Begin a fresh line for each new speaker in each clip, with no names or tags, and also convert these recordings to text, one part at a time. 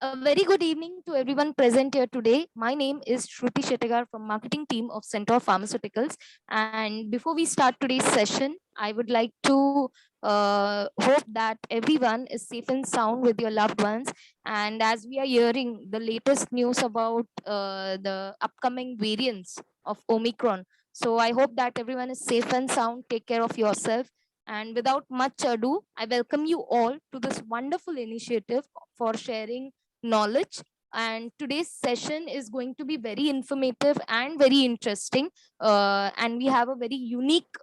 A very good evening to everyone present here today. My name is Shruti Shettigar from marketing team of Centaur Pharmaceuticals. And before we start today's session, I would like to hope that everyone is safe and sound with your loved ones. And as we are hearing the latest news about the upcoming variants of Omicron, so I hope that everyone is safe and sound. Take care of yourself. And without much ado, I welcome you all to this wonderful initiative for sharing knowledge. And today's session is going to be very informative and very interesting. And we have a very unique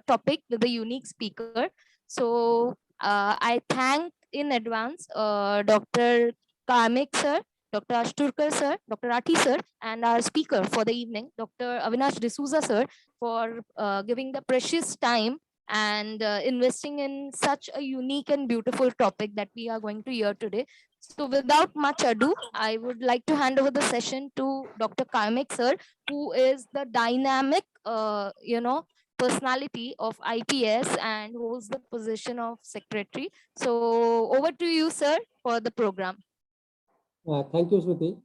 topic with a unique speaker. So I thank in advance Dr. Kamik sir, Dr. Ashturkar sir, Dr. Rathi sir, and our speaker for the evening, Dr. Avinash D'Souza sir, for giving the precious time and investing in such a unique and beautiful topic that we are going to hear today. So without much ado, I would like to hand over the session to Dr. Karmik sir, who is the dynamic, personality of IPS and holds the position of secretary. So over to you, sir, for the program.
Thank you, Shruti.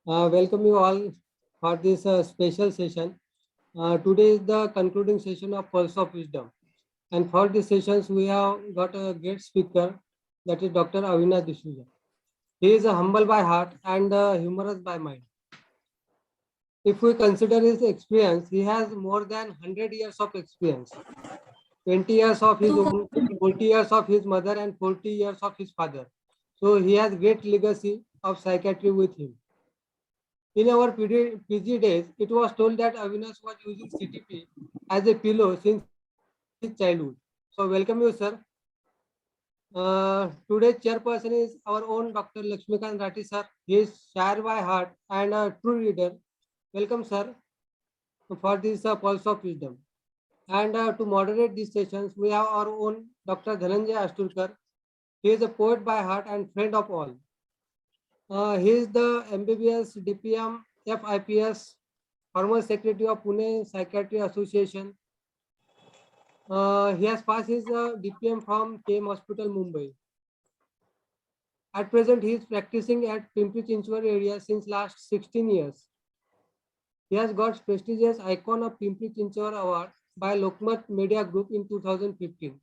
Welcome you all for this special session. Today is the concluding session of Pulse of Wisdom. And for this sessions, we have got a great speaker, that is Dr. Avinash D'Souza. He is humble by heart and humorous by mind. If we consider his experience, he has more than 100 years of experience. 20 years of his own, 40 years of his mother, and 40 years of his father. So he has great legacy of psychiatry with him. In our PG days, it was told that Avinash was using CTP as a pillow since his childhood. So welcome you, sir. Today's chairperson is our own Dr. Lakshmikant Rathi, sir. He is shy by heart and a true reader. Welcome, sir, for this Pulse of Wisdom. And to moderate these sessions, we have our own Dr. Dhananjay Ashturkar. He is a poet by heart and friend of all. He is the MBBS, DPM, FIPS, former secretary of Pune Psychiatry Association. He has passed his DPM from KM Hospital, Mumbai. At present, he is practicing at Pimpri Chinchwad area since last 16 years. He has got prestigious Icon of Pimpri Chinchwad Award by Lokmat Media Group in 2015.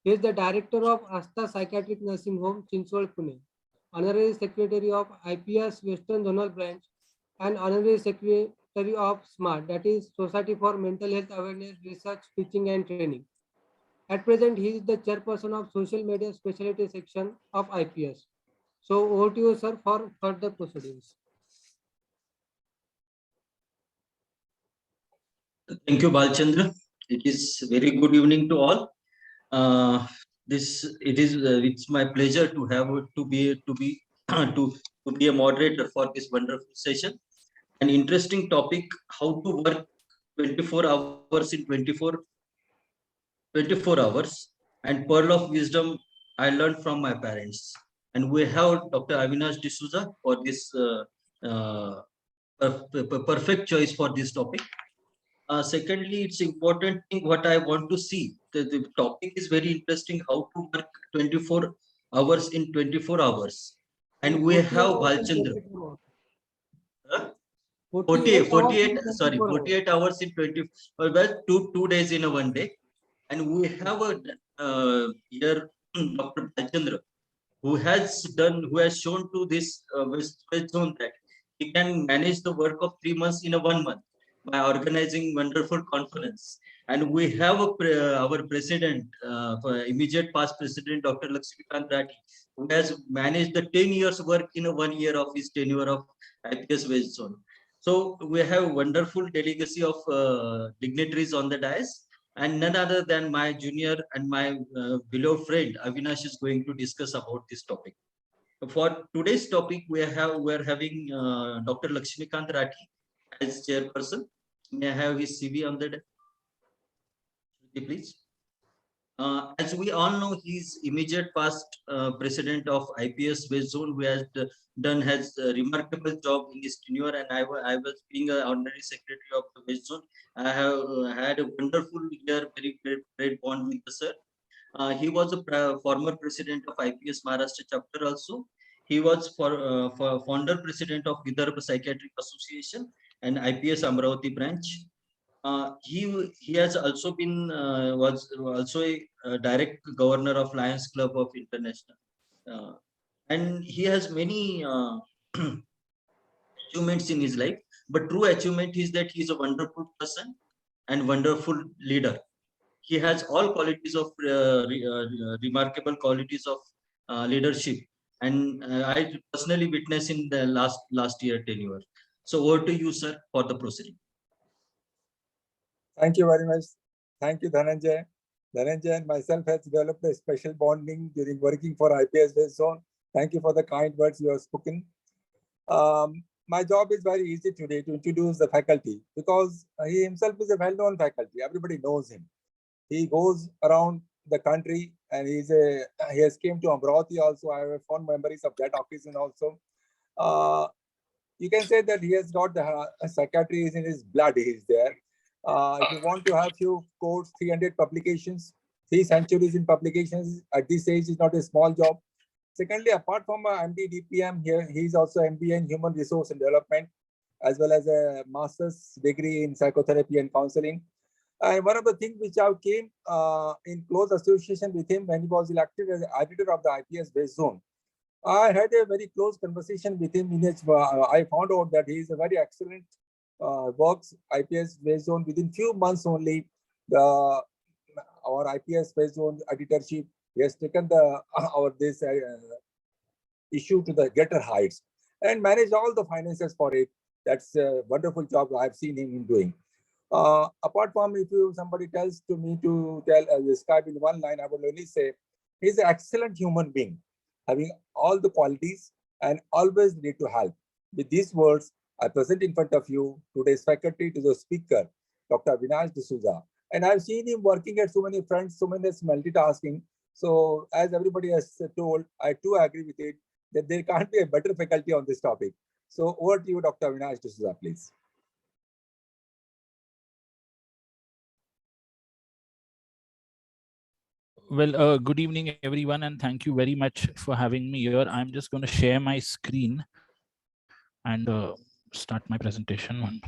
He is the director of Asta Psychiatric Nursing Home, Chinchwad, Pune, honorary secretary of IPS Western Zonal Branch, and honorary secretary of SMART, that is Society for Mental Health Awareness, Research, Teaching and Training. At present, he is the chairperson of Social Media Specialty Section of IPS. So over to you, sir, for further proceedings.
Thank you, Balchandra. It is very good evening to all. It's my pleasure to have to be a moderator for this wonderful session. An interesting topic: how to work 24 hours in 24 hours, and pearl of wisdom I learned from my parents. And we have Dr. Avinash D'Souza for this perfect choice for this topic. Secondly, it's important thing what I want to see. The topic is very interesting, how to work 24 hours in 24 hours. And we have Balchandra. 48 hours in 20, well, two days in a one day. And we have a here Dr. Balchandra, who has shown to this West Zone that he can manage the work of 3 months in a 1 month by organizing wonderful conference. And we have our president, immediate past president, Dr. Lakshmikant Rathi, who has managed the 10 years work in a 1 year of his tenure of IPS West Zone. So we have wonderful delegacy of dignitaries on the dais, and none other than my junior and my beloved friend Avinash is going to discuss about this topic. For today's topic, we are having Dr. Lakshmikant Rathi as chairperson. May I have his CV on the deck, please? As we all know, he's immediate past president of IPS West Zone, who has has a remarkable job in his tenure, and I was being an honorary secretary of the West Zone. I have had a wonderful year, very great bond with the sir. He was a former president of IPS Maharashtra chapter also. He was for founder president of Vidarbha Psychiatric Association and IPS Amravati branch. He has also been was also a direct governor of Lions Club of International, and he has many achievements in his life. But true achievement is that he is a wonderful person and wonderful leader. He has all qualities of remarkable qualities of leadership, and I personally witnessed in the last year tenure. So over to you, sir, for the proceeding.
Thank you very much. Thank you, Dhananjay. Dhananjay and myself has developed a special bonding during working for IPS West Zone. Thank you for the kind words you have spoken. My job is very easy today to introduce the faculty because he himself is a well-known faculty. Everybody knows him. He goes around the country and he has came to Amravati also. I have fond memories of that occasion also. You can say that he has got the psychiatry is in his blood. He is there. If you want to have few quotes, 300 publications, 3 centuries in publications at this age is not a small job. Secondly, apart from MD DPM, here he is also MBA in Human Resource and Development, as well as a master's degree in psychotherapy and counseling. And one of the things which I came in close association with him when he was elected as editor of the IPS West Zone. I had a very close conversation with him. I found out that he is a very excellent works IPS West Zone. Within few months only, our IPS West Zone editorship, he has taken this issue to the greater heights and managed all the finances for it. That's a wonderful job I've seen him doing. Apart from, if somebody tells to me to describe in one line, I will only say he's an excellent human being, having all the qualities and always ready to help. With these words, I present in front of you today's faculty to the speaker, Dr. Avinash D'Souza. And I've seen him working at so many fronts, so many multitasking. So as everybody has told, I too agree with it, that there can't be a better faculty on this topic. So over to you, Dr. Avinash D'Souza, please.
Well, good evening, everyone, and thank you very much for having me here. I'm just going to share my screen and start my presentation.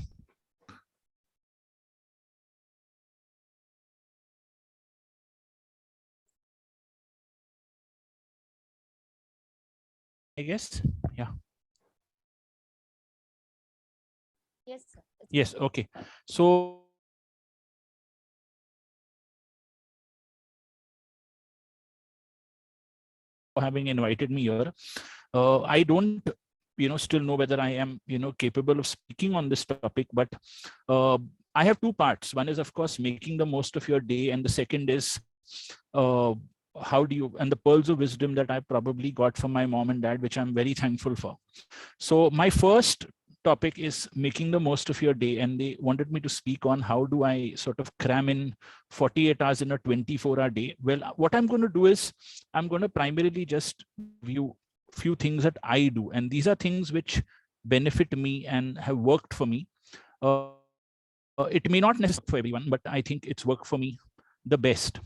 I guess, yeah.
Yes, sir.
Yes, okay. So having invited me here. I don't, still know whether I am, capable of speaking on this topic, but I have two parts. One is, of course, making the most of your day, and the second is how do you, and the pearls of wisdom that I probably got from my mom and dad, which I'm very thankful for. So my first topic is making the most of your day, and they wanted me to speak on how do I sort of cram in 48 hours in a 24-hour day. Well, what I'm going to do is I'm going to primarily just view few things that I do, and these are things which benefit me and have worked for me. It may not necessarily for everyone, but I think it's worked for me the best.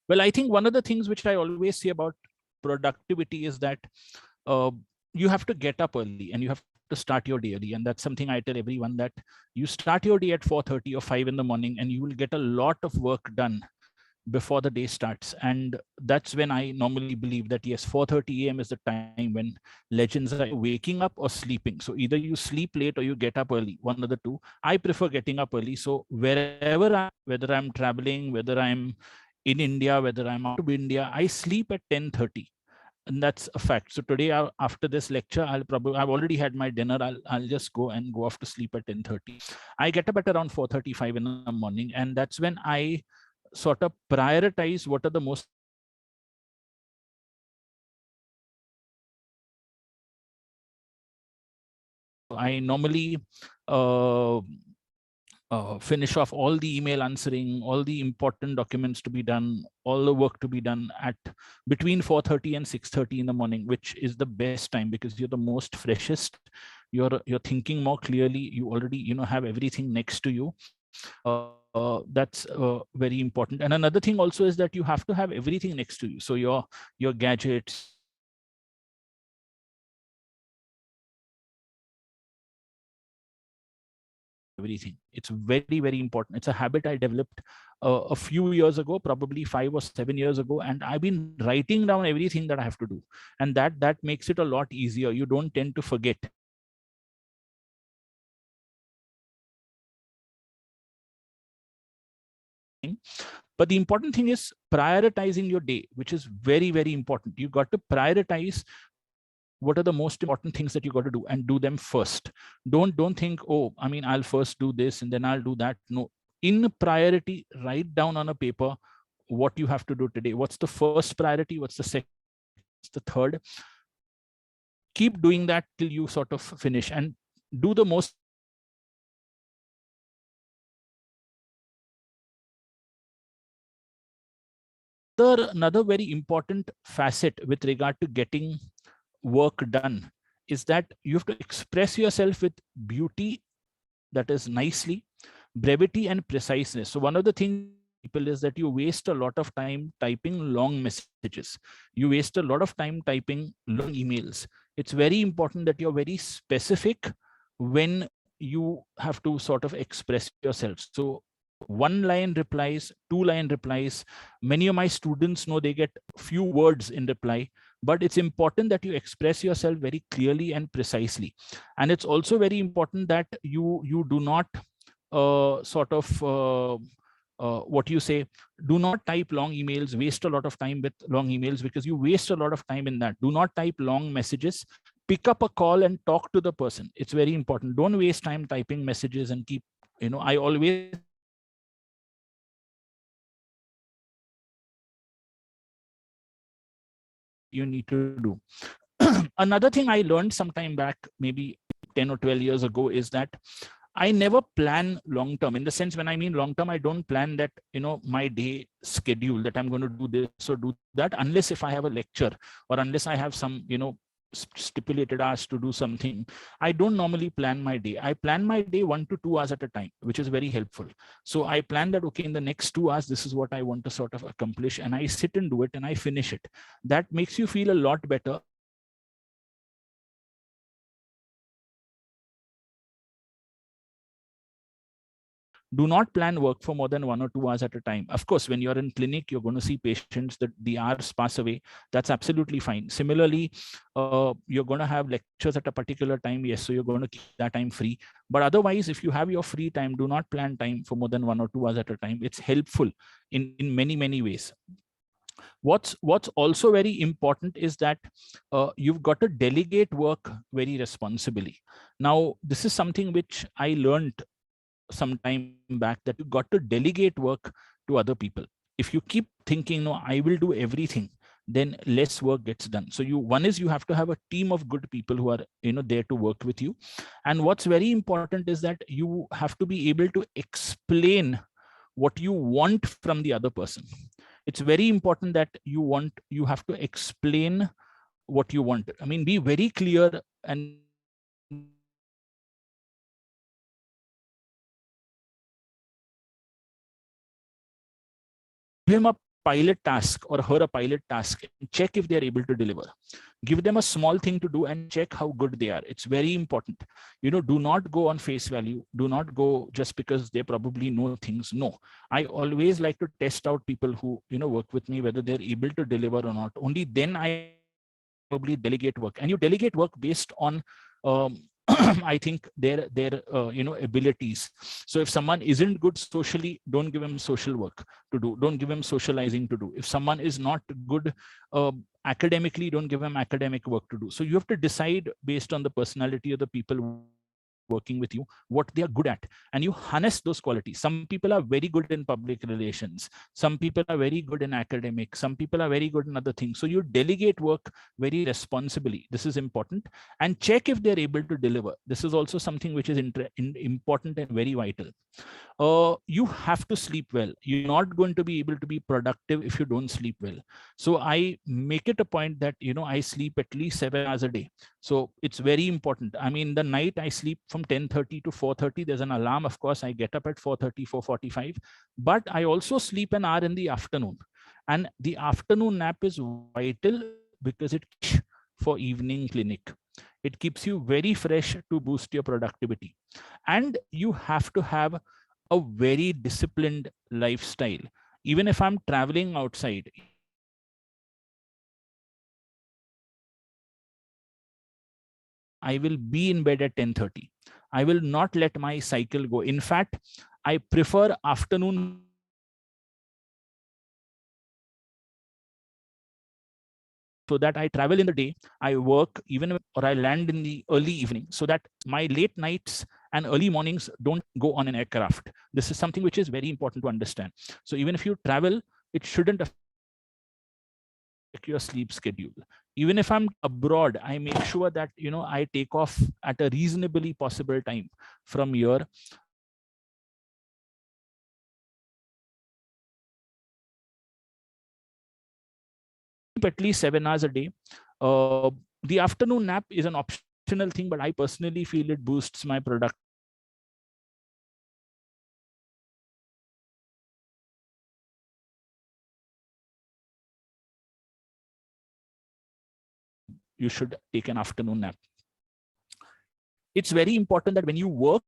Well, I think one of the things which I always say about productivity is that you have to get up early and you have to start your day early. And that's something I tell everyone, that you start your day at 4:30 or 5 in the morning and you will get a lot of work done before the day starts. And that's when I normally believe that, yes, 4:30 a.m. is the time when legends are waking up or sleeping. So either you sleep late or you get up early, one of the two. I prefer getting up early. So wherever whether I'm traveling, whether I'm in India, whether I'm out of India, I sleep at 10:30. And that's a fact. So today, after this lecture, I've already had my dinner. I'll just go off to sleep at 10:30. I get up at around 4:35 in the morning, and that's when I sort of prioritize what are the most I normally finish off all the email answering, all the important documents to be done, all the work to be done at between 4:30 and 6:30 in the morning, which is the best time because you're the most freshest. You're thinking more clearly. You already have everything next to you. That's very important. And another thing also is that you have to have everything next to you. So your gadgets, everything. It's very, very important. It's a habit I developed a few years ago, probably 5 or 7 years ago, and I've been writing down everything that I have to do, and that makes it a lot easier. You don't tend to forget. But the important thing is prioritizing your day, which is very, very important. You got to prioritize what are the most important things that you got to do and do them first. Don't think, oh, I mean, I'll first do this and then I'll do that. No, in priority, write down on a paper what you have to do today. What's the first priority? What's the second? What's the third? Keep doing that till you sort of finish, and do the most. Another very important facet with regard to getting work done is that you have to express yourself with beauty, that is nicely, brevity and preciseness. So one of the things people is that you waste a lot of time typing long messages. You waste a lot of time typing long emails. It's very important that you're very specific when you have to sort of express yourself. So 1-line replies, 2-line replies. Many of my students know they get few words in reply, but it's important that you express yourself very clearly and precisely. And it's also very important that you do not what you say, do not type long emails, waste a lot of time with long emails, because you waste a lot of time in that. Do not type long messages. Pick up a call and talk to the person. It's very important. Don't waste time typing messages and keep, I always you need to do. Another thing I learned some time back, maybe 10 or 12 years ago, is that I never plan long term. In the sense, when I mean long term, I don't plan that, my day schedule, that I'm going to do this or do that, unless if I have a lecture or unless I have some, stipulated hours to do something. I don't normally plan my day. I plan my day 1 to 2 hours at a time, which is very helpful. So I plan that, okay, in the next 2 hours, this is what I want to sort of accomplish, and I sit and do it and I finish it. That makes you feel a lot better. Do not plan work for more than 1 or 2 hours at a time. Of course, when you're in clinic, you're going to see patients that the hours pass away. That's absolutely fine. Similarly, you're going to have lectures at a particular time. Yes, so you're going to keep that time free. But otherwise, if you have your free time, do not plan time for more than 1 or 2 hours at a time. It's helpful in many, many ways. What's also very important is that you've got to delegate work very responsibly. Now, this is something which I learned some time back, that you got to delegate work to other people. If you keep thinking, no, I will do everything, then less work gets done. So one is you have to have a team of good people who are there to work with you. And what's very important is that you have to be able to explain what you want from the other person. It's very important that you have to explain what you want. I mean, be very clear and him a pilot task or her a pilot task and check if they're able to deliver. Give them a small thing to do and check how good they are. It's very important. Do not go on face value. Do not go just because they probably know things. No, I always like to test out people who, work with me, whether they're able to deliver or not. Only then I probably delegate work. And you delegate work based on I think their abilities. So if someone isn't good socially, don't give him social work to do. Don't give him socializing to do. If someone is not good academically, don't give him academic work to do. So you have to decide based on the personality of the people working with you, what they are good at, and you harness those qualities. Some people are very good in public relations. Some people are very good in academics. Some people are very good in other things. So you delegate work very responsibly. This is important. And check if they're able to deliver. This is also something which is important and very vital. You have to sleep well. You're not going to be able to be productive if you don't sleep well. So I make it a point that, I sleep at least 7 hours a day. So it's very important. I mean, the night I sleep from 10:30 to 4:30, there's an alarm. Of course, I get up at 4:30, 4:45, but I also sleep an hour in the afternoon. And the afternoon nap is vital because it's for evening clinic. It keeps you very fresh to boost your productivity. And you have to have a very disciplined lifestyle. Even if I'm traveling outside, I will be in bed at 10:30. I will not let my cycle go. In fact, I prefer afternoon so that I travel in the day, I work or I land in the early evening, so that my late nights and early mornings don't go on an aircraft. This is something which is very important to understand. So even if you travel, it shouldn't affect your sleep schedule. Even if I'm abroad, I make sure that I take off at a reasonably possible time from here. At least 7 hours a day. The afternoon nap is an optional thing, but I personally feel it boosts my product. You should take an afternoon nap. It's very important that when you work,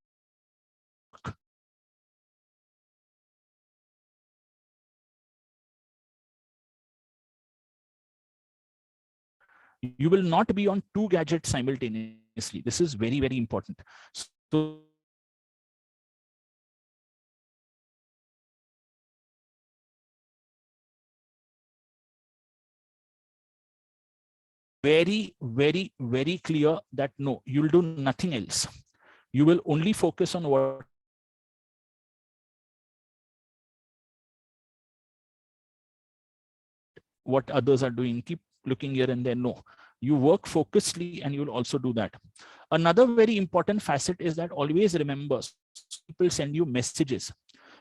you will not be on two gadgets simultaneously. This is very, very important. So very, very, very clear that no, you'll do nothing else. You will only focus on what others are doing. Keep looking here and there. No, you work focusedly and you'll also do that. Another very important facet is that always remember, people send you messages.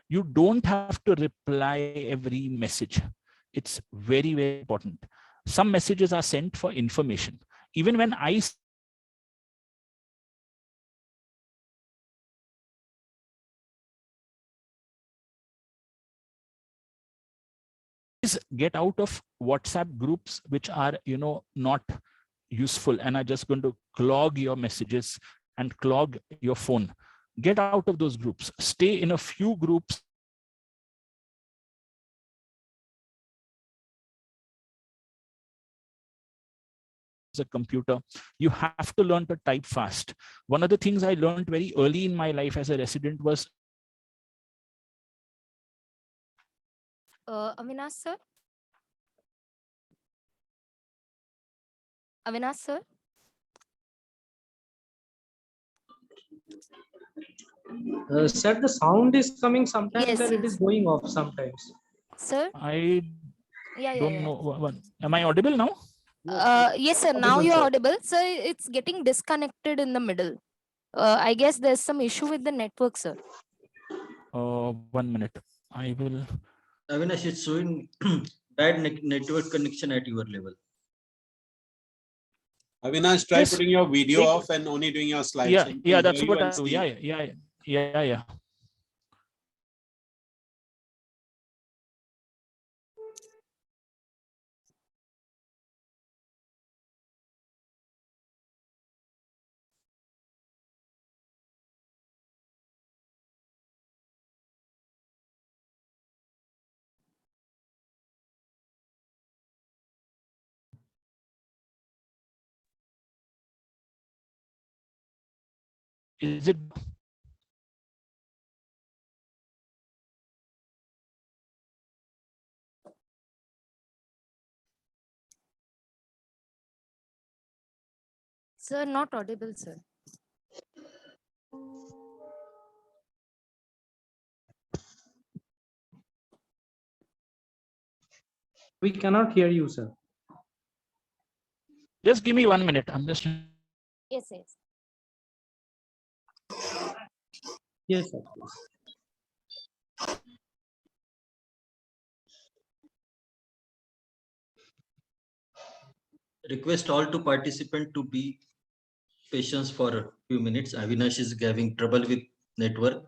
You don't have to reply every message. It's very, very important. Some messages are sent for information. Even when I get out of WhatsApp groups which are not useful and are just going to clog your messages and clog your phone. Get out of those groups. Stay in a few groups. A computer, you have to learn to type fast. One of the things I learned very early in my life as a resident was
Avinash sir? Avinash sir?
Sir, the sound is coming sometimes
Yes,
and it is
yes.
going off sometimes.
Sir?
I
Yeah, yeah,
don't
yeah.
know. Am I audible now?
Yes, sir. Now
Audible,
you're
sir.
audible. Sir, it's getting disconnected in the middle. I guess there's some issue with the network, sir.
1 minute. I will.
Avinash, it's showing bad network connection at your level.
Avinash, try
Yes.
putting your video off and only doing your slides.
Yeah,
So we
yeah,
can
that's
hear
what
you
I
and
do.
see.
Yeah. Is it?
Sir, not audible, sir.
We cannot hear you, sir.
Just give me 1 minute. I'm just.
Yes, yes.
Yes, sir.
Request all to participant to be patient for a few minutes. Avinash is having trouble with network.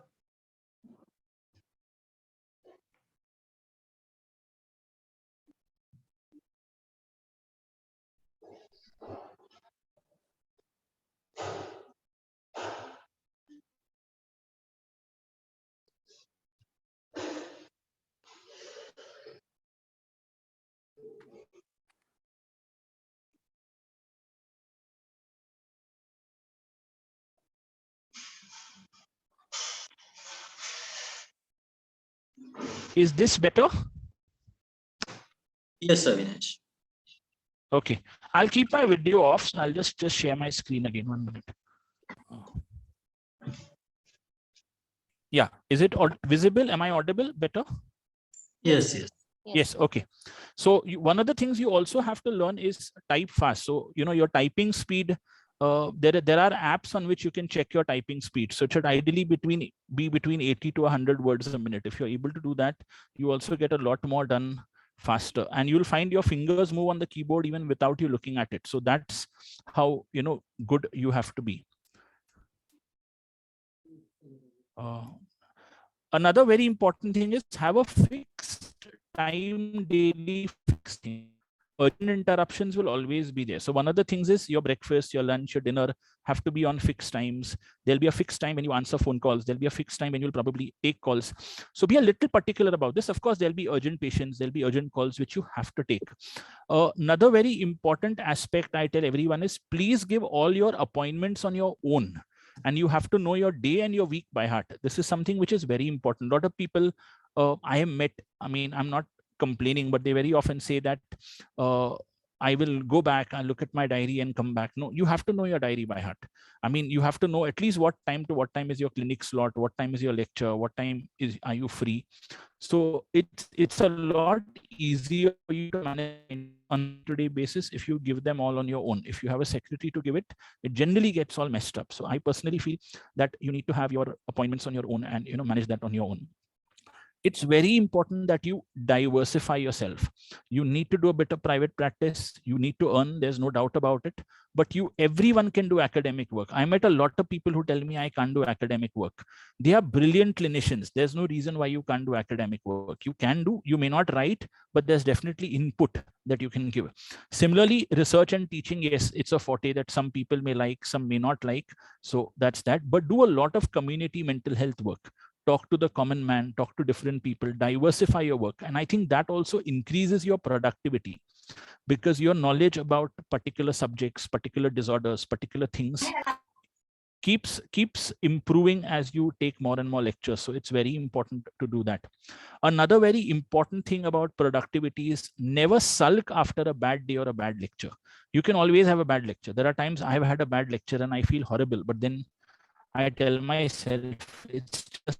Is this better?
Yes, Avinash.
Okay, I'll keep my video off. So I'll just share my screen again. 1 minute. Yeah, is it visible? Am I audible better?
Yes, yes.
Yes. Okay. So one of the things you also have to learn is type fast. So, your typing speed, there are apps on which you can check your typing speed. So it should ideally be between 80 to 100 words a minute. If you're able to do that, you also get a lot more done faster, and you'll find your fingers move on the keyboard even without you looking at it. So that's how, good you have to be. Another very important thing is have a fixed time daily fixing. Urgent interruptions will always be there. So one of the things is your breakfast, your lunch, your dinner have to be on fixed times. There'll be a fixed time when you answer phone calls. There'll be a fixed time when you'll probably take calls. So be a little particular about this. Of course, there'll be urgent patients. There'll be urgent calls which you have to take. Another very important aspect I tell everyone is please give all your appointments on your own. And you have to know your day and your week by heart. This is something which is very important. A lot of people I have met, I'm not complaining, but they very often say that I will go back and look at my diary and come back. No, you have to know your diary by heart. You have to know at least what time to what time is your clinic slot, what time is your lecture, what time are you free. So it's a lot easier for you to manage on a day basis if you give them all on your own. If you have a secretary to give it, it generally gets all messed up. So I personally feel that you need to have your appointments on your own and manage that on your own. It's very important that you diversify yourself. You need to do a bit of private practice. You need to earn, there's no doubt about it. But everyone can do academic work. I met a lot of people who tell me I can't do academic work. They are brilliant clinicians. There's no reason why you can't do academic work. You can do, you may not write, but there's definitely input that you can give. Similarly, research and teaching, yes, it's a forte that some people may like, some may not like. So that's that. But do a lot of community mental health work. Talk to the common man, talk to different people, diversify your work. And I think that also increases your productivity because your knowledge about particular subjects, particular disorders, particular things keeps improving as you take more and more lectures. So it's very important to do that. Another very important thing about productivity is never sulk after a bad day or a bad lecture. You can always have a bad lecture. There are times I've had a bad lecture and I feel horrible, but then I tell myself it's just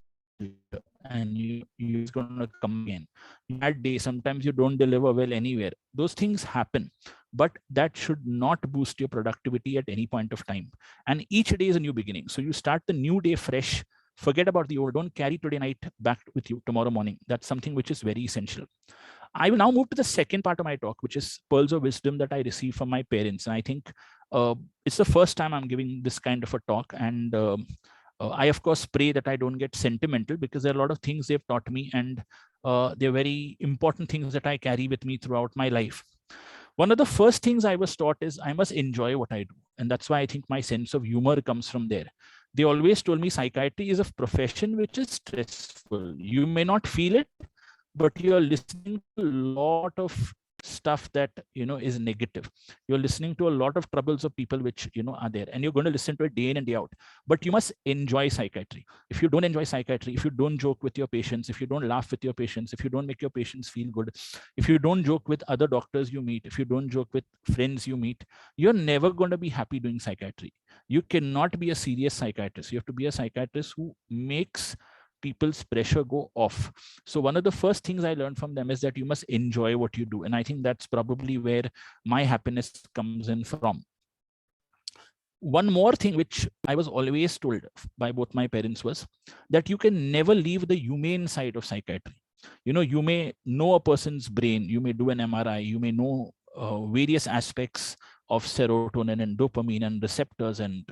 and you're going to come again. Bad day, sometimes you don't deliver well anywhere. Those things happen, but that should not boost your productivity at any point of time. And each day is a new beginning. So you start the new day fresh. Forget about the old. Don't carry today night back with you tomorrow morning. That's something which is very essential. I will now move to the second part of my talk, which is pearls of wisdom that I received from my parents. And I think it's the first time I'm giving this kind of a talk. And I, of course, pray that I don't get sentimental because there are a lot of things they've taught me, and they're very important things that I carry with me throughout my life. One of the first things I was taught is I must enjoy what I do. And that's why I think my sense of humor comes from there. They always told me psychiatry is a profession which is stressful. You may not feel it, but you're listening to a lot of stuff that is negative. You're listening to a lot of troubles of people which are there, and you're going to listen to it day in and day out. But you must enjoy psychiatry. If you don't enjoy psychiatry, if you don't joke with your patients, if you don't laugh with your patients, if you don't make your patients feel good, if you don't joke with other doctors you meet, if you don't joke with friends you meet, you're never going to be happy doing psychiatry. You cannot be a serious psychiatrist. You have to be a psychiatrist who makes people's pressure go off. So one of the first things I learned from them is that you must enjoy what you do. And I think that's probably where my happiness comes in from. One more thing which I was always told by both my parents was that you can never leave the humane side of psychiatry. You may know a person's brain, you may do an MRI, you may know various aspects of serotonin and dopamine and receptors and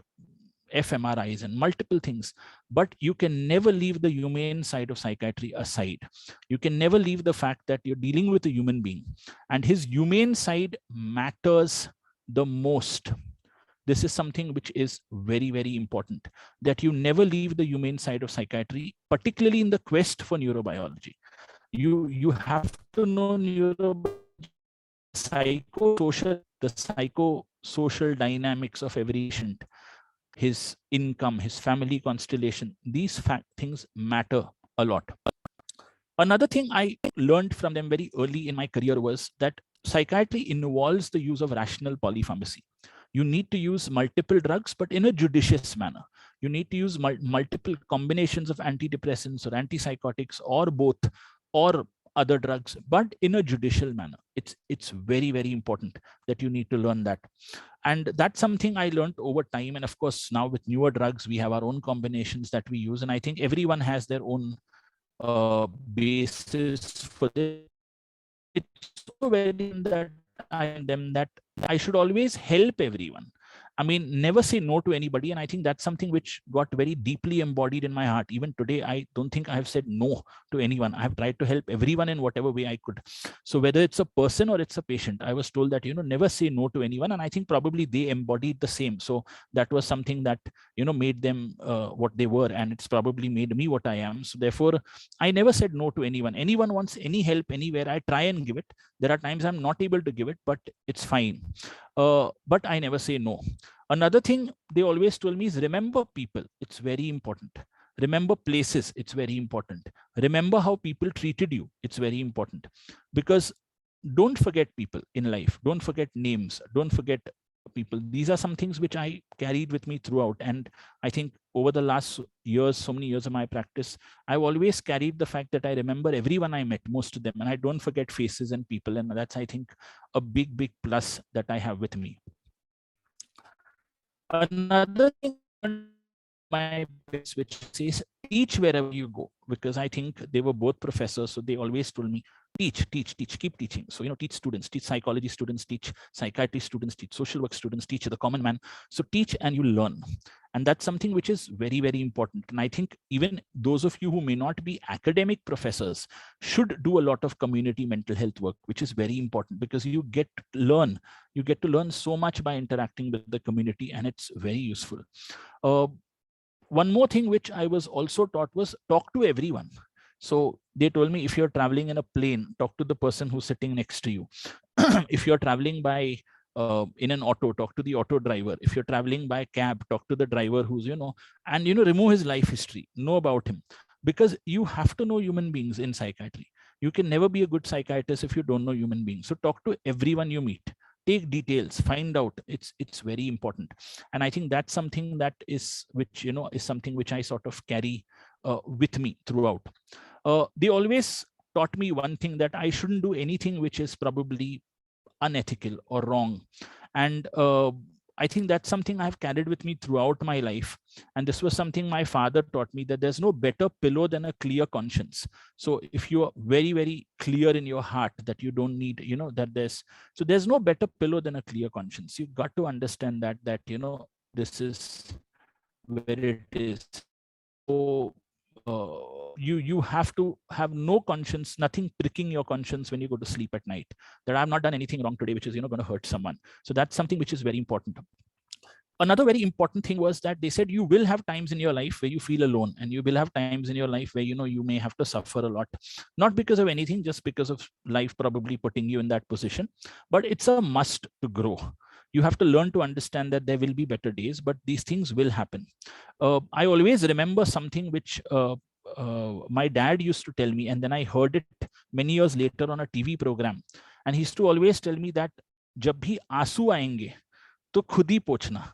fMRIs and multiple things, but you can never leave the humane side of psychiatry aside. You can never leave the fact that you're dealing with a human being and his humane side matters the most. This is something which is very, very important, that you never leave the humane side of psychiatry, particularly in the quest for neurobiology. You have to know neurobiology, the psychosocial dynamics of every patient, his income, his family constellation. These things matter a lot. Another thing I learned from them very early in my career was that psychiatry involves the use of rational polypharmacy. You need to use multiple drugs, but in a judicious manner. You need to use multiple combinations of antidepressants or antipsychotics or both, or other drugs, but in a judicial manner. It's very, very important that you need to learn that. And that's something I learned over time. And of course, now with newer drugs, we have our own combinations that we use. And I think everyone has their own basis for this. It's also very that I am them that I should always help everyone. I mean, never say no to anybody. And I think that's something which got very deeply embodied in my heart. Even today, I don't think I have said no to anyone. I have tried to help everyone in whatever way I could. So whether it's a person or it's a patient, I was told that, never say no to anyone. And I think probably they embodied the same. So that was something that, made them what they were. And it's probably made me what I am. So therefore, I never said no to anyone. Anyone wants any help anywhere, I try and give it. There are times I'm not able to give it, but it's fine. But I never say no. Another thing they always told me is remember people. It's very important. Remember places. It's very important. Remember how people treated you. It's very important. Because don't forget people in life. Don't forget names. Don't forget people. These are some things which I carried with me throughout. And I think over the last years, so many years of my practice, I've always carried the fact that I remember everyone I met, most of them, and I don't forget faces and people. And that's, I think, a big, big plus that I have with me. Another thing my best, which says teach wherever you go, because I think they were both professors, so they always told me teach, keep teaching. So teach students, teach psychology students, teach psychiatry students, teach social work students, teach the common man. So teach and you learn. And that's something which is very, very important. And I think even those of you who may not be academic professors should do a lot of community mental health work, which is very important, because you get to learn so much by interacting with the community, and it's very useful. One more thing which I was also taught was talk to everyone. So they told me, if you're traveling in a plane, talk to the person who's sitting next to you. If you're traveling by in an auto, talk to the auto driver. If you're traveling by cab, talk to the driver who's, and, remove his life history, know about him, because you have to know human beings in psychiatry. You can never be a good psychiatrist if you don't know human beings. So talk to everyone you meet. Take details, find out. It's very important. And I think that's something that is, which, is something which I sort of carry with me throughout. They always taught me one thing, that I shouldn't do anything which is probably unethical or wrong. And I think that's something I've carried with me throughout my life. And this was something my father taught me, that there's no better pillow than a clear conscience. So if you are very, very clear in your heart that you don't need, that there's no better pillow than a clear conscience. You've got to understand that this is where it is. So you have to have no conscience, nothing pricking your conscience when you go to sleep at night, that I've not done anything wrong today, which is, going to hurt someone. So that's something which is very important. Another very important thing was that they said you will have times in your life where you feel alone, and you will have times in your life where, you may have to suffer a lot, not because of anything, just because of life probably putting you in that position. But it's a must to grow. You have to learn to understand that there will be better days, but these things will happen. I always remember something which my dad used to tell me, and then I heard it many years later on a TV program. And he used to always tell me that जब भी आंसू आएंगे तो खुद ही पोंछना,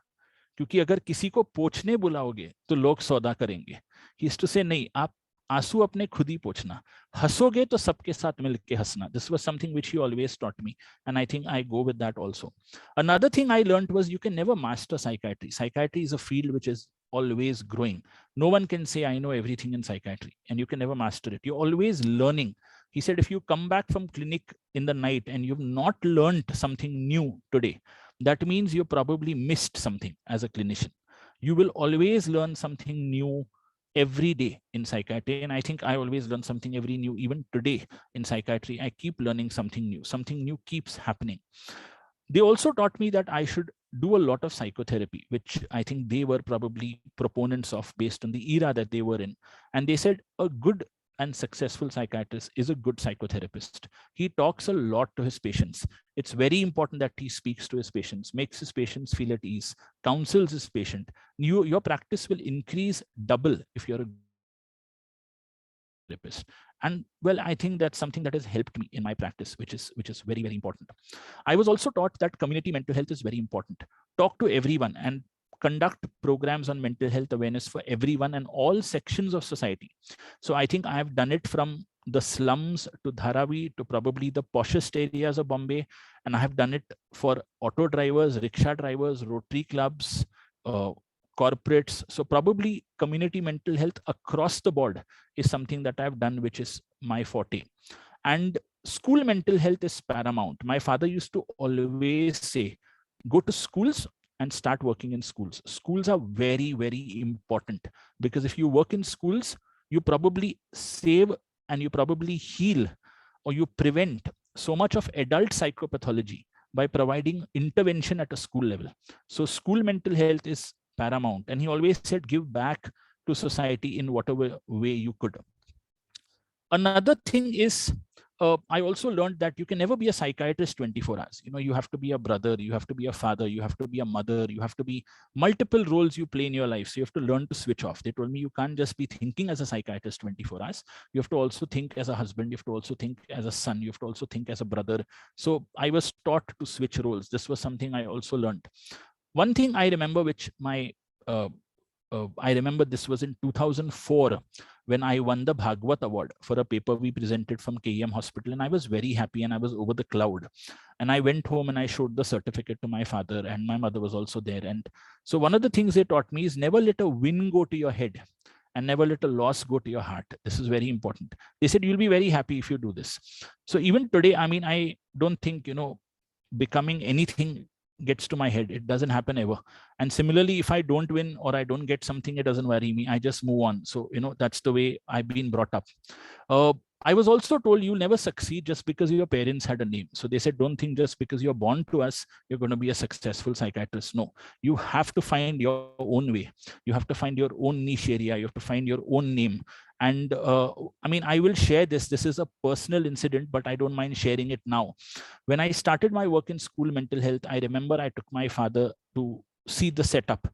क्योंकि अगर किसी को पोंछने बुलाओगे तो लोग सौदा करेंगे. He used to say, नहीं, आप आंसू अपने खुद ही पोंछना, हंसोगे तो सबके साथ मिलके हंसना. This was something which he always taught me, and I think I go with that also. Another thing I learned was you can never master psychiatry. Psychiatry is a field which is always growing. No one can say I know everything in psychiatry, and you can never master it. You're always learning. He said, if you come back from clinic in the night and you've not learned something new today, that means you probably missed something as a clinician. You will always learn something new every day in psychiatry. And I think I always learn something every new, even today in psychiatry, I keep learning something new. Something new keeps happening. They also taught me that I should do a lot of psychotherapy, which I think they were probably proponents of based on the era that they were in. And they said a good and successful psychiatrist is a good psychotherapist. He talks a lot to his patients. It's very important that he speaks to his patients, makes his patients feel at ease, counsels his patient. Your practice will increase double if you're a therapist. And well, I think that's something that has helped me in my practice, which is very, very important. I was also taught that community mental health is very important. Talk to everyone and conduct programs on mental health awareness for everyone and all sections of society. So I think I have done it from the slums to Dharavi to probably the poshest areas of Bombay. And I have done it for auto drivers, rickshaw drivers, Rotary clubs, corporates. So probably community mental health across the board is something that I've done, which is my forte. And school mental health is paramount. My father used to always say, go to schools and start working in schools. Schools are very, very important, because if you work in schools, you probably save and you probably heal, or you prevent so much of adult psychopathology by providing intervention at a school level. So school mental health is paramount. And he always said, give back to society in whatever way you could. Another thing is, I also learned that you can never be a psychiatrist 24 hours. You have to be a brother, you have to be a father, you have to be a mother, you have to be multiple roles you play in your life. So you have to learn to switch off. They told me you can't just be thinking as a psychiatrist 24 hours. You have to also think as a husband. You have to also think as a son. You have to also think as a brother. So I was taught to switch roles. This was something I also learned. One thing I remember, which I remember this was in 2004 when I won the Bhagwat Award for a paper we presented from KEM Hospital. And I was very happy and I was over the cloud. And I went home and I showed the certificate to my father, and my mother was also there. And so one of the things they taught me is never let a win go to your head and never let a loss go to your heart. This is very important. They said, you'll be very happy if you do this. So even today, I mean, I don't think, becoming anything gets to my head. It doesn't happen ever. And similarly, if I don't win or I don't get something, it doesn't worry me. I just move on. So, that's the way I've been brought up. I was also told you'll never succeed just because your parents had a name. So they said, don't think just because you're born to us, you're going to be a successful psychiatrist. No, you have to find your own way. You have to find your own niche area. You have to find your own name. And I mean, I will share this. This is a personal incident, but I don't mind sharing it now. When I started my work in school mental health, I remember I took my father to see the setup.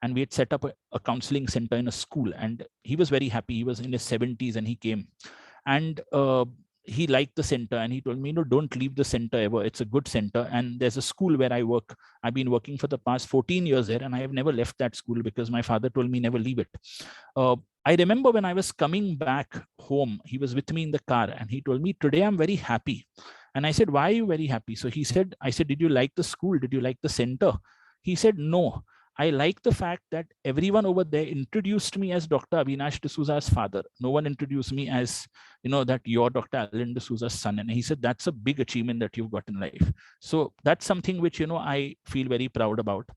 And we had set up a counseling center in a school. And he was very happy. He was in his 70s and he came. And he liked the center, and he told me, don't leave the center ever. It's a good center. And there's a school where I work. I've been working for the past 14 years there, and I have never left that school because my father told me never leave it. I remember when I was coming back home, he was with me in the car and he told me, today I'm very happy. And I said, why are you very happy? So I said, did you like the school? Did you like the center? He said, no. I like the fact that everyone over there introduced me as Dr. Avinash D'Souza's father. No one introduced me as, that you're Dr. Alan D'Souza's son. And he said, that's a big achievement that you've got in life. So that's something which, I feel very proud about.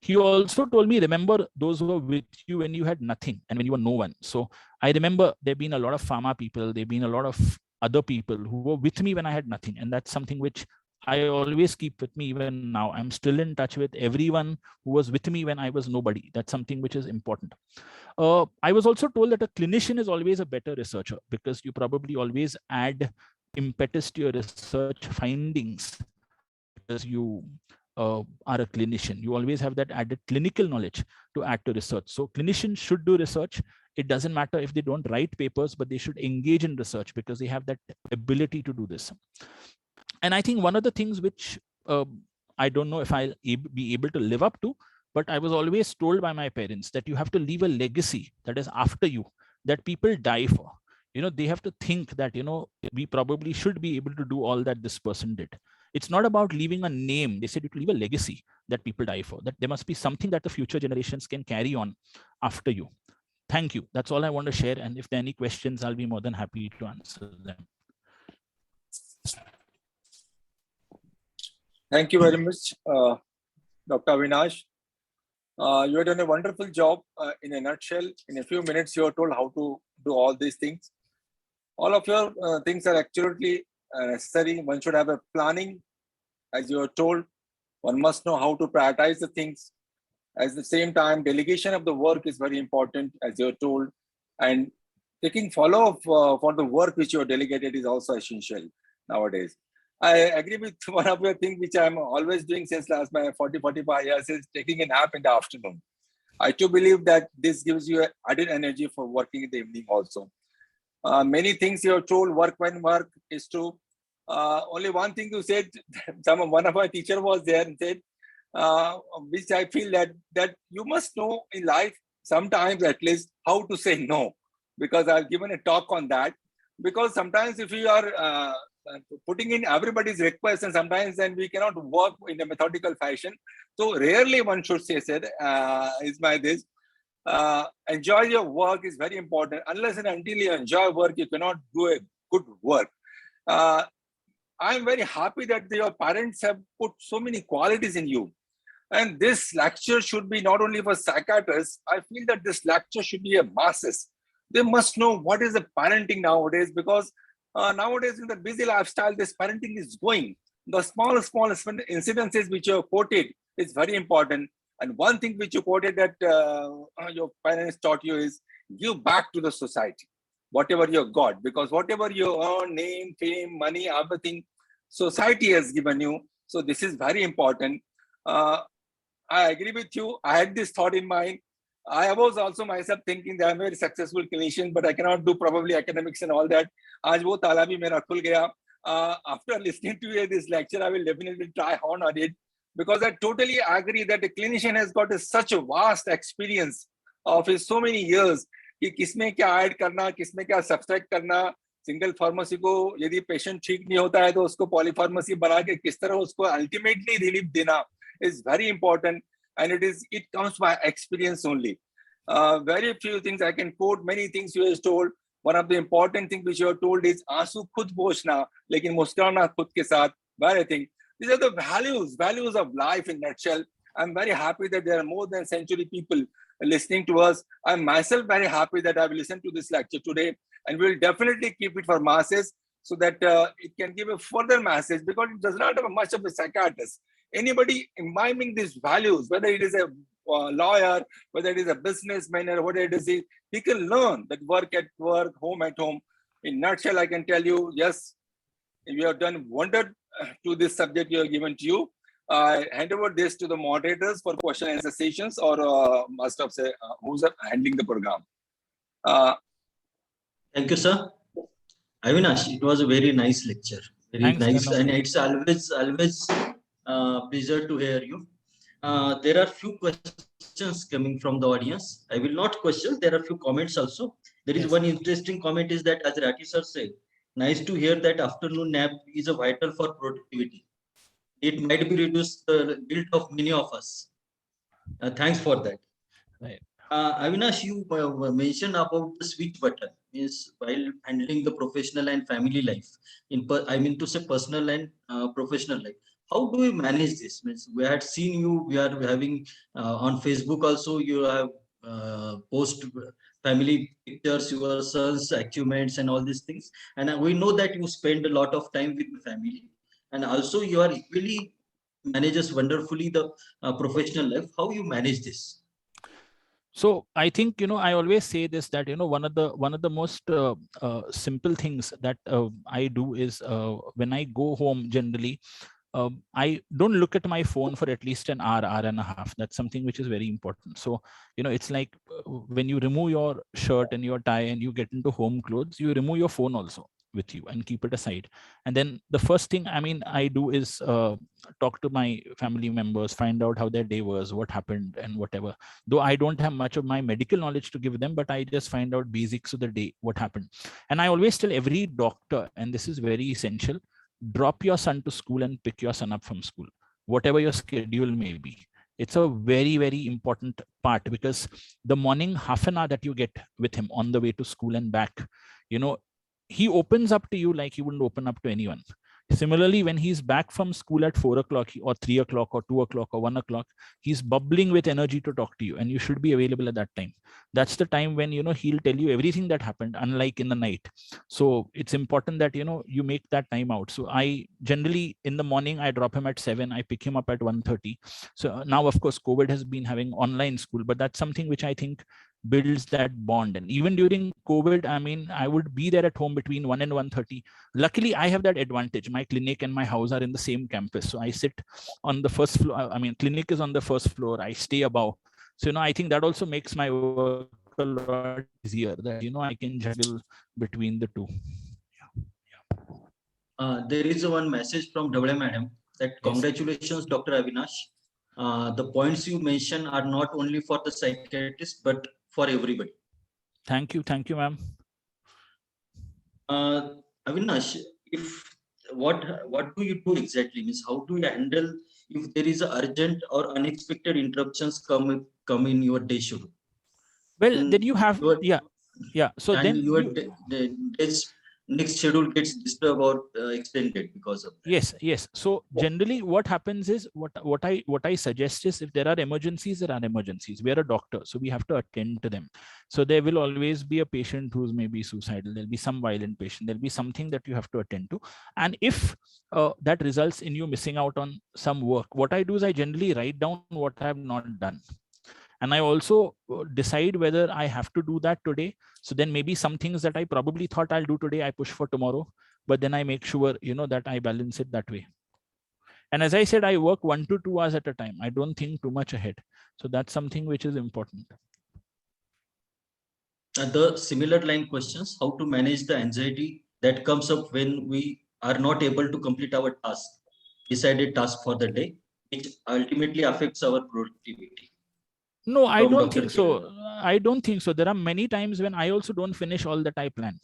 He also told me, remember those who were with you when you had nothing and when you were no one. So I remember there've been a lot of pharma people. There've been a lot of other people who were with me when I had nothing. And that's something which I always keep with me even now. I'm still in touch with everyone who was with me when I was nobody. That's something which is important. I was also told that a clinician is always a better researcher because you probably always add impetus to your research findings because you are a clinician. You always have that added clinical knowledge to add to research. So clinicians should do research. It doesn't matter if they don't write papers, but they should engage in research because they have that ability to do this. And I think one of the things which I don't know if I'll be able to live up to, but I was always told by my parents that you have to leave a legacy that is after you, that people die for. They have to think that, we probably should be able to do all that this person did. It's not about leaving a name. They said you leave a legacy that people die for, that there must be something that the future generations can carry on after you. Thank you. That's all I want to share. And if there are any questions, I'll be more than happy to answer them.
Thank you very much, Dr. Avinash. You have done a wonderful job. In a nutshell, in a few minutes, you are told how to do all these things. All of your things are absolutely necessary. One should have a planning, as you are told. One must know how to prioritize the things. At the same time, delegation of the work is very important, as you are told. And taking follow-up for the work which you are delegated is also essential nowadays. I agree with one of your things, which I'm always doing since last 40-45 years, is taking a nap in the afternoon. I too believe that this gives you added energy for working in the evening also. Many things you have told, work when work is true. Only one thing you said, one of our teacher was there and said, which I feel that you must know in life sometimes at least how to say no, because I've given a talk on that. Because sometimes if you are putting in everybody's request, and sometimes then we cannot work in a methodical fashion. So rarely one should say is my this. Enjoy your work is very important. Unless and until you enjoy work, you cannot do a good work. I'm very happy that your parents have put so many qualities in you. And this lecture should be not only for psychiatrists. I feel that this lecture should be a masses. They must know what is the parenting nowadays, because nowadays in the busy lifestyle, this parenting is going. The small incidences which you have quoted is very important. And one thing which you quoted that your parents taught you is give back to the society, whatever you got, because whatever you earn, name, fame, money, everything, society has given you. So this is very important. I agree with you. I had this thought in mind. I was also myself thinking that I'm a very successful clinician, but I cannot do probably academics and all that. Aaj wo tala bhi mera khul gaya. After listening to this lecture, I will definitely try on it, because I totally agree that a clinician has got such a vast experience of his so many years. कि किसमें क्या add करना, किसमें क्या subtract करना, single pharmacy को यदि patient ठीक नहीं होता है तो उसको पॉलीफार्मेसी बना के किस तरह उसको अल्टीमेटली रिलीफ देना is very important, and it comes by experience only. Very few things I can quote. Many things you have told. One of the important things which you have told is आंसू खुद पोंछना लेकिन मुस्कुराना खुद के साथ. But I think these are the values of life in nutshell. I'm very happy that there are more than a century people listening to us. I'm myself very happy that I've listened to this lecture today, and we'll definitely keep it for masses so that it can give a further message, because it does not have much of a psychiatrist. Anybody imbibing these values, whether it is a lawyer, whether it is a businessman, or whatever it is, he can learn that work at work, home at home. In nutshell, I can tell you, yes, you have done wonder to this subject you have given to you. I hand over this to the moderators for question and answer sessions, or must have say who's handling the program.
Thank you, sir. Avinash, it was a very nice lecture. Very nice, and it's always pleasure to hear you. There are few questions coming from the audience. I will not question. There are few comments also. There is one interesting comment is that, as Rakesh sir said, nice to hear that afternoon nap is a vital for productivity. It might be reduced the guilt of many of us. Thanks for that.
Right.
Avinash, you mentioned about the switch button is while handling the professional and family life. I mean to say personal and professional life. How do we manage this? Means we had seen you. We are having on Facebook also. You have post family pictures, your son's achievements, and all these things. And we know that you spend a lot of time with the family, and also you are equally manages wonderfully the professional life. How you manage this?
So I think, I always say this, that, one of the most simple things that I do is when I go home, generally, I don't look at my phone for at least an hour and a half. That's something which is very important. So, it's like when you remove your shirt and your tie and you get into home clothes, you remove your phone also with you and keep it aside. And then the first thing I do is talk to my family members, find out how their day was, what happened, and whatever. Though I don't have much of my medical knowledge to give them, but I just find out basics of the day, what happened. And I always tell every doctor, and this is very essential, drop your son to school and pick your son up from school, whatever your schedule may be. It's a very, very important part, because the morning half an hour that you get with him on the way to school and back, he opens up to you like he wouldn't open up to anyone. Similarly, when he's back from school at 4 o'clock or 3 o'clock or 2 o'clock or 1 o'clock, he's bubbling with energy to talk to you, and you should be available at that time. That's the time when, he'll tell you everything that happened, unlike in the night. So it's important that, you make that time out. So I generally, in the morning, I drop him at 7, I pick him up at 1:30. So now, of course, COVID has been having online school, but that's something which I think builds that bond. And even during COVID, I would be there at home between 1 and 1:30. Luckily, I have that advantage. My clinic and my house are in the same campus. So I sit on the first floor. Clinic is on the first floor. I stay above. So, I think that also makes my work a lot easier that, I can juggle between the two.
There is one message from WA Madam that
Yes.
congratulations, Dr. Avinash. The points you mentioned are not only for the psychiatrist, but for everybody.
Thank you, ma'am.
Avinash, if what do you do exactly? Means how do you handle if there is a urgent or unexpected interruptions come in your day schedule?
Well,
And
then you have
your,
So
and
then
your day's next schedule gets disturbed or extended because of that.
yes. So generally what happens is what I suggest is, if there are emergencies, there are emergencies. We are a doctor, so we have to attend to them. So there will always be a patient who's maybe suicidal, there'll be some violent patient, there'll be something that you have to attend to. And if that results in you missing out on some work, what I do is I generally write down what I have not done. And I also decide whether I have to do that today. So then maybe some things that I probably thought I'll do today, I push for tomorrow, but then I make sure, that I balance it that way. And as I said, I work 1 to 2 hours at a time. I don't think too much ahead. So that's something which is important.
The similar line questions, how to manage the anxiety that comes up when we are not able to complete our task, decided task for the day, which ultimately affects our productivity.
No, I
From
don't
Dr.
think so.
Kiran.
I don't think so. There are many times when I also don't finish all that I plan.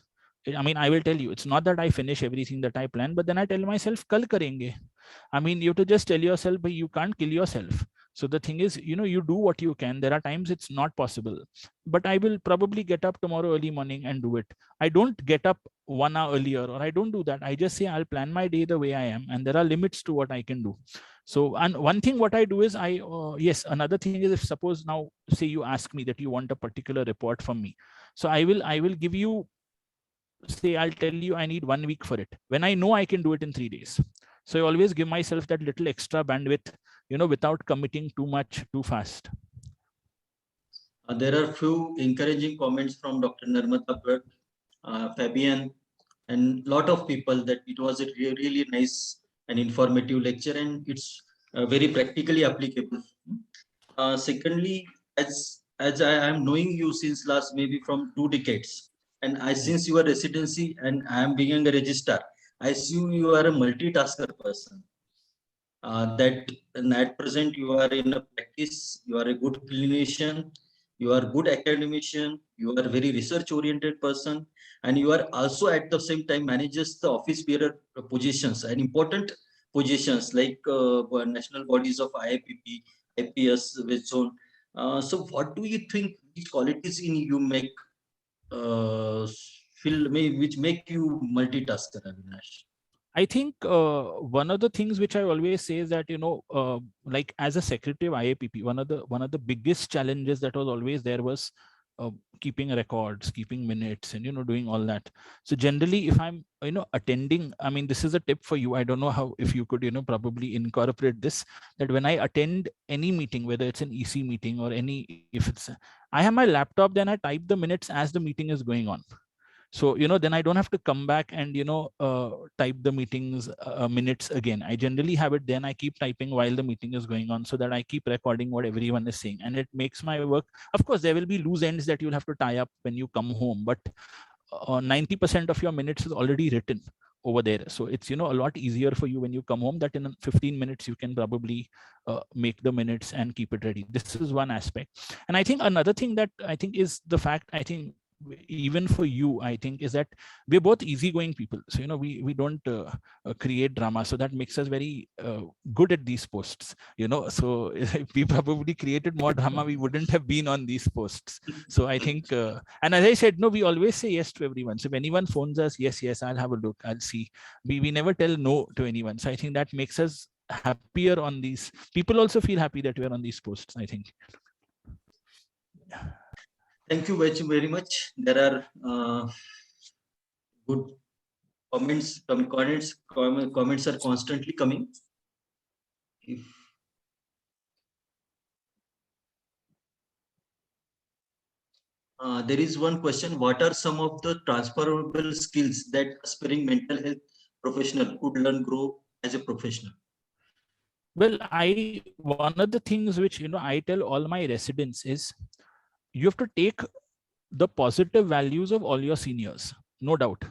I mean, I will tell you, it's not that I finish everything that I plan, but then I tell myself, kal karenge. I mean, you have to just tell yourself, but you can't kill yourself. So the thing is, you do what you can. There are times it's not possible, but I will probably get up tomorrow early morning and do it. I don't get up 1 hour earlier, or I don't do that. I just say I'll plan my day the way I am, and there are limits to what I can do. So, and one thing what I do is yes, another thing is, if suppose now say you ask me that you want a particular report from me, so I will give you, say I'll tell you I need 1 week for it, when I know I can do it in 3 days. So I always give myself that little extra bandwidth, without committing too much too fast.
There are few encouraging comments from Dr. Narmata Bhatt, Fabian, and lot of people that it was a really nice and informative lecture, and it's very practically applicable. Secondly, as I am knowing you since last maybe from 2 decades, and since your residency and I am being a registrar, I assume you are a multitasker person. That at present you are in a practice, you are a good clinician, you are good academician, you are very research oriented person, and you are also at the same time manages the office bearer positions and important positions like national bodies of IIPP, IPS, which zone. So what do you think these qualities in you make which make you multitasker, Avinash?
I think one of the things which I always say is that, like as a secretary of IAPP, one of the biggest challenges that was always there was keeping records, keeping minutes, and doing all that. So generally, if I'm attending, I mean, this is a tip for you. I don't know how, if you could probably incorporate this, that when I attend any meeting, whether it's an EC meeting or if it's, I have my laptop, then I type the minutes as the meeting is going on. So then I don't have to come back and type the meetings minutes again. I generally have it, then I keep typing while the meeting is going on, so that I keep recording what everyone is saying, and it makes my work. Of course there will be loose ends that you'll have to tie up when you come home, but 90% of your minutes is already written over there. So it's a lot easier for you when you come home, that in 15 minutes you can probably make the minutes and keep it ready. This is one aspect. And I think another thing that I think is the fact, I think even for you, I think, is that we're both easygoing people. So we don't create drama, so that makes us very good at these posts. So if we probably created more drama, we wouldn't have been on these posts. So I think and as I said, no, we always say yes to everyone. So if anyone phones us, yes, I'll have a look, I'll see. We never tell no to anyone. So I think that makes us happier on these. People also feel happy that we're on these posts, I think.
Thank you very much. There are good comments. Comments are constantly coming. There is one question: what are some of the transferable skills that aspiring mental health professional could learn, grow as a professional?
Well, one of the things which I tell all my residents is, you have to take the positive values of all your seniors, no doubt,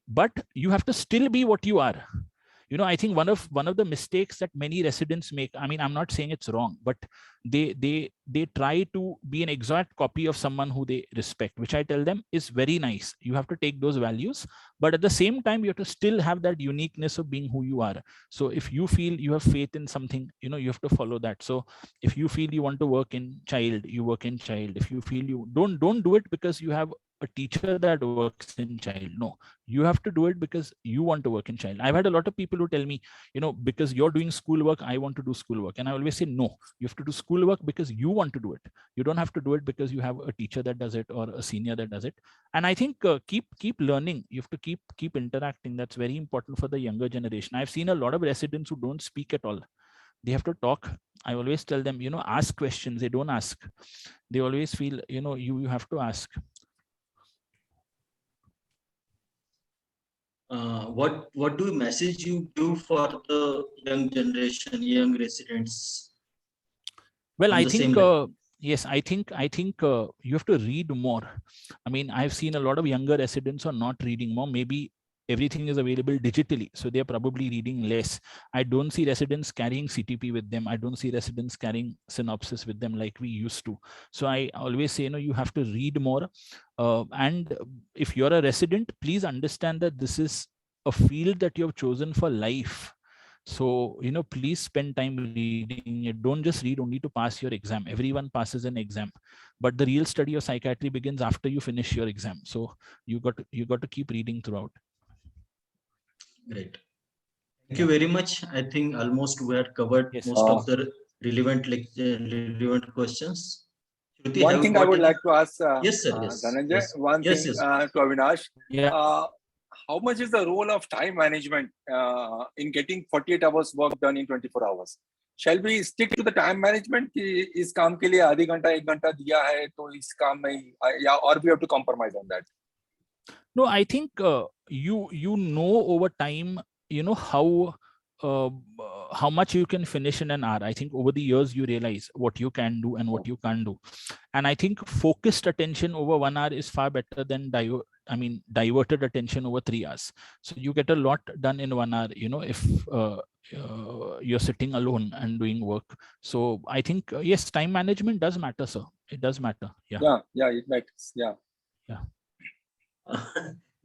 but you have to still be what you are. I think one of the mistakes that many residents make, I mean, I'm not saying it's wrong, but they try to be an exact copy of someone who they respect, which I tell them is very nice. You have to take those values, but at the same time, you have to still have that uniqueness of being who you are. So if you feel you have faith in something, you have to follow that. So if you feel you want to work in child, you work in child. If you feel you don't do it because you have a teacher that works in child. No, you have to do it because you want to work in child. I've had a lot of people who tell me, because you're doing schoolwork, I want to do schoolwork. And I always say, no, you have to do schoolwork because you want to do it. You don't have to do it because you have a teacher that does it or a senior that does it. And I think keep learning. You have to keep interacting. That's very important for the younger generation. I've seen a lot of residents who don't speak at all. They have to talk. I always tell them, ask questions. They don't ask. They always feel, you have to ask.
What do message you give for the young generation, young residents?
Well, I think yes, I think you have to read more. I mean, I've seen a lot of younger residents are not reading more. Maybe everything is available digitally, so they're probably reading less. I don't see residents carrying CTP with them. I don't see residents carrying synopsis with them like we used to. So I always say, you have to read more. And if you're a resident, please understand that this is a field that you have chosen for life. So, please spend time reading it. Don't just read only to pass your exam. Everyone passes an exam, but the real study of psychiatry begins after you finish your exam. So you got to keep reading throughout.
Great. Thank you very much. I think almost we had covered most of the relevant questions. Shruti,
one thing I would like to ask,
yes, sir. Yes.
Dhananjay,
Yes.
one
Yes,
thing
yes.
to Avinash.
Yeah.
How much is the role of time management in getting 48 hours work done in 24 hours? Shall we stick to the time management? कि इस काम के लिए आधी घंटा 1 घंटा दिया है तो इस काम में या or we have to compromise on that?
No, I think you know over time, how much you can finish in an hour. I think over the years you realize what you can do and what you can't do. And I think focused attention over 1 hour is far better than diverted attention over 3 hours. So you get a lot done in 1 hour, if you're sitting alone and doing work. So I think, yes, time management does matter, sir. It does matter. Yeah,
it matters. Yeah.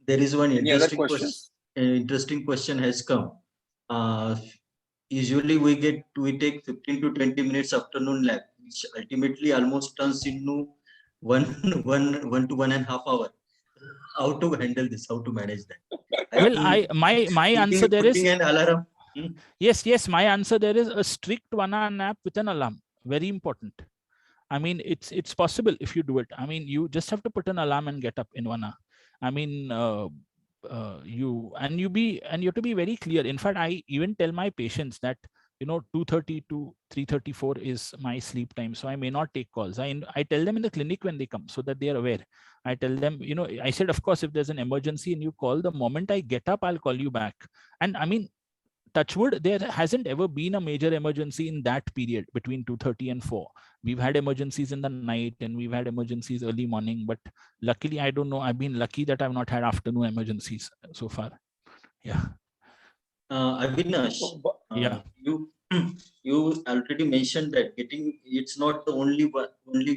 There is one interesting
question
has come. Usually we take 15 to 20 minutes afternoon nap, which ultimately almost turns into one to 1.5 hour. How to handle this? How to manage that?
Well, my answer there is
an alarm.
Yes. My answer there is a strict 1 hour nap with an alarm. Very important. I mean, it's possible if you do it. I mean, you just have to put an alarm and get up in 1 hour. I mean, you have to be very clear. In fact, I even tell my patients that 2:30 to 3:34 is my sleep time, so I may not take calls. I tell them in the clinic when they come so that they are aware. I tell them, I said, of course, if there's an emergency and you call, the moment I get up, I'll call you back. And I mean, touch wood, there hasn't ever been a major emergency in that period between 2:30 and 4. We've had emergencies in the night and we've had emergencies early morning, but luckily, I don't know, I've been lucky that I've not had afternoon emergencies so far. Yeah.
Avinash, you already mentioned that it's not the only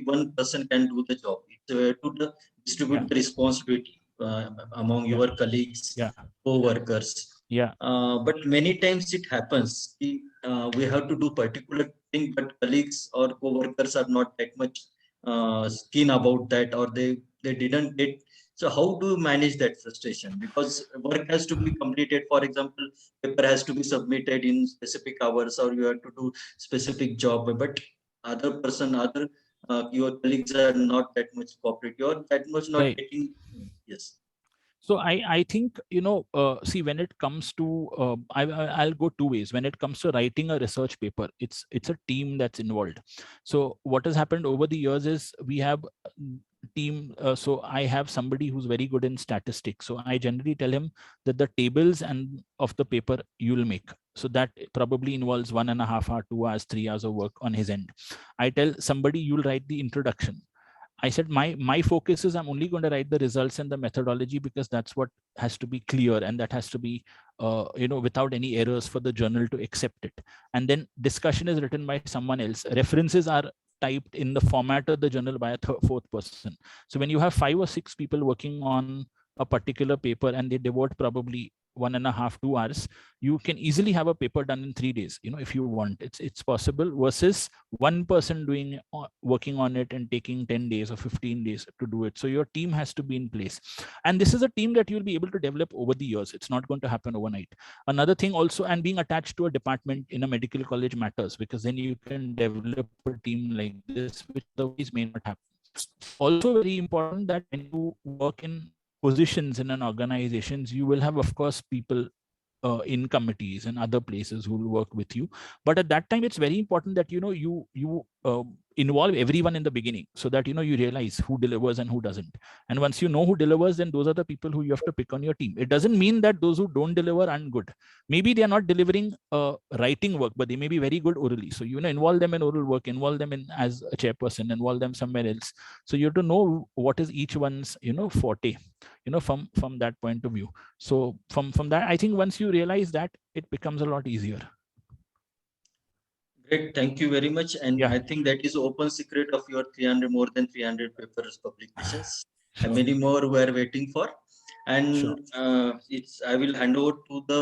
one person can do the job. It's to distribute the responsibility among your colleagues, co-workers. But many times it happens. We have to do particular thing, but colleagues or co-workers are not that much keen about that, or they didn't get. So how do you manage that frustration? Because work has to be completed. For example, paper has to be submitted in specific hours, or you have to do specific job. But your colleagues are not that much cooperative, or that much not getting. Yes.
So I think, see, when it comes to, I'll go two ways. When it comes to writing a research paper, it's a team that's involved. So what has happened over the years is we have team. So I have somebody who's very good in statistics. So I generally tell him that the tables and of the paper you'll make. So that probably involves 1.5 hours, 2 hours, 3 hours of work on his end. I tell somebody you'll write the introduction. I said my focus is I'm only going to write the results and the methodology, because that's what has to be clear, and that has to be without any errors for the journal to accept it. And then discussion is written by someone else. References are typed in the format of the journal by a fourth person. So when you have 5 or 6 people working on a particular paper and they devote probably 1.5 2 hours, you can easily have a paper done in 3 days, if you want. It's possible, versus one person doing working on it and taking 10 days or 15 days to do it. So your team has to be in place, and this is a team that you'll be able to develop over the years. It's not going to happen overnight. Another thing also, and being attached to a department in a medical college matters, because then you can develop a team like this, which otherwise may not happen. Also very important that when you work in positions in an organizations, you will have, of course, people in committees and other places who will work with you. But at that time, it's very important that you involve everyone in the beginning, so that you realize who delivers and who doesn't. And once you know who delivers, then those are the people who you have to pick on your team. It doesn't mean that those who don't deliver aren't good. Maybe they are not delivering writing work, but they may be very good orally. So involve them in oral work, involve them in as a chairperson, involve them somewhere else. So you have to know what is each one's forte, from that point of view. So from that, I think once you realize that, it becomes a lot easier.
Great, thank you very much. And
Yeah.
I think that is open secret of your more than 300 papers publications,
Sure.
and many more we are waiting for. And
Sure.
I will hand over to the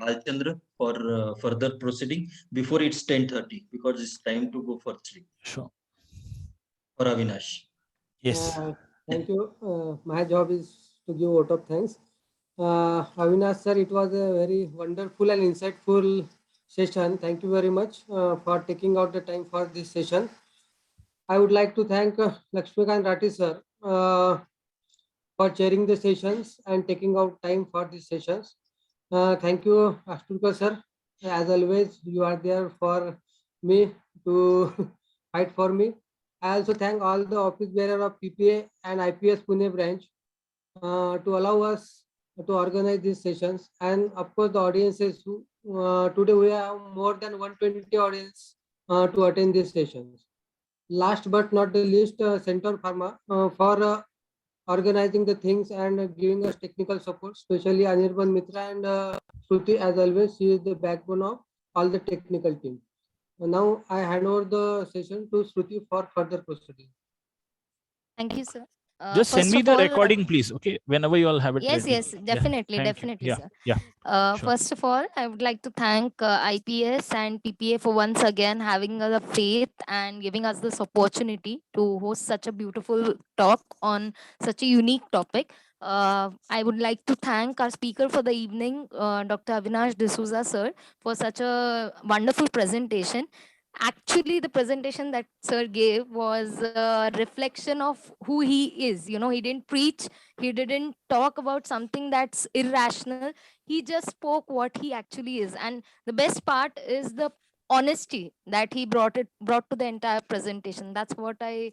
Balchandra for further proceeding before it's 10:30, because it's time to go for sleep.
Sure.
For Avinash.
Yes.
Thank you. My job is to give vote of thanks. Avinash sir, it was a very wonderful and insightful session. Thank you very much for taking out the time for this session. I would like to thank Lakshmikant Rathi sir for chairing the sessions and taking out time for these sessions. Thank you, Ashturkar sir. As always, you are there for me to fight for me. I also thank all the office bearer of PPA and IPS Pune branch to allow us to organize these sessions, and of course the audiences who today we have more than 120 audience to attend these sessions. Last but not the least, Center Pharma for organizing the things and giving us technical support, especially Anirban Mitra and Shruti. As always, she is the backbone of all the technical team. Now I hand over the session to Shruti for further proceeding.
Thank you, sir.
Just send
First
me
of
the
all,
recording, please. Okay, whenever you all have it
yes,
ready.
yes,
Yeah.
definitely,
Thank you.
definitely,
Yeah.
sir.
Yeah. Sure.
First of all, I would like to thank IPS and PPA for once again having the faith and giving us this opportunity to host such a beautiful talk on such a unique topic. I would like to thank our speaker for the evening, Dr. Avinash D'Souza, sir, for such a wonderful presentation. Actually, the presentation that sir gave was a reflection of who he is. He didn't preach, he didn't talk about something that's irrational. He just spoke what he actually is, and the best part is the honesty that he brought to the entire presentation. That's what I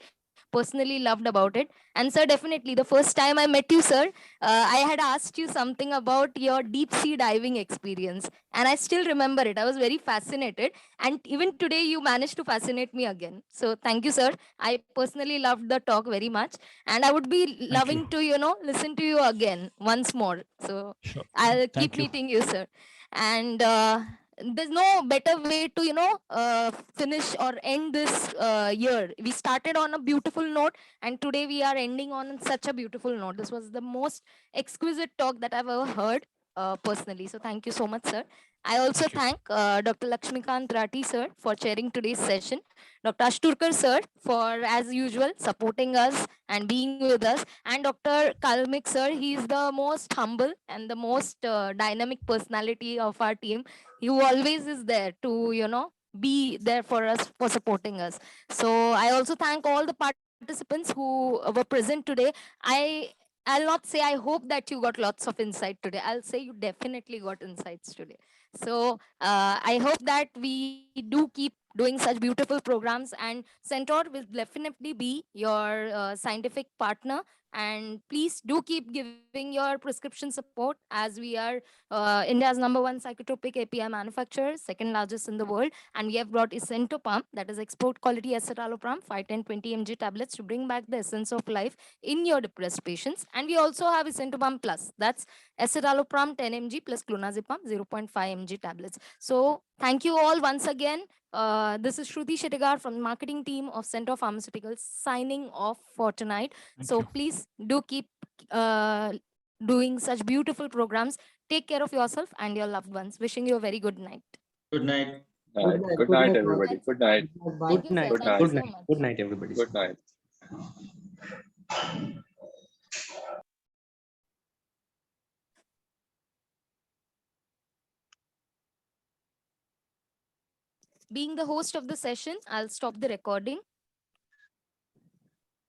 personally loved about it. And sir, definitely the first time I met you, sir, I had asked you something about your deep sea diving experience, and I still remember it. I was very fascinated, and even today you managed to fascinate me again. So thank you, sir. I personally loved the talk very much, and I would be
Thank you.
loving to listen to you again once more. So
Sure.
I'll keep
Thank you.
meeting you, sir. And there's no better way to finish or end this year. We started on a beautiful note, and today we are ending on such a beautiful note. This was the most exquisite talk that I've ever heard personally. So thank you so much, sir. I also
Thank you.
thank Dr. Lakshmikant Rathi sir for chairing today's session, Dr. Ashturkar sir for, as usual, supporting us and being with us, and Dr. Kalmik sir. He is the most humble and the most dynamic personality of our team. He always is there to be there for us, for supporting us. So I also thank all the participants who were present today. I'll not say I hope that you got lots of insight today. I'll say you definitely got insights today. So I hope that we do keep doing such beautiful programs, and Centaur will definitely be your scientific partner And please do keep giving your prescription support, as we are India's #1 psychotropic API manufacturer, second largest in the world. And we have brought Isentopam, that is export quality escitalopram, 510 20 mg tablets to bring back the essence of life in your depressed patients. And we also have Isentopam Plus, that's escitalopram 10 mg plus clonazepam 0.5 mg tablets. So thank you all once again. This is Shruti Shettigar from the marketing team of Center Pharmaceuticals signing off for tonight.
Thank
So
you.
please do keep doing such beautiful programs. Take care of yourself and your loved ones. Wishing you a very good night.
Good night.
Right.
night.
Good
Good
night,
night,
everybody.
ma'am.
Good night.
Bye.
Thank you, sir.
Good
Thank
night.
you
Good
so
night.
much.
Good night, everybody.
Good night.
Being the host of the session, I'll stop the recording.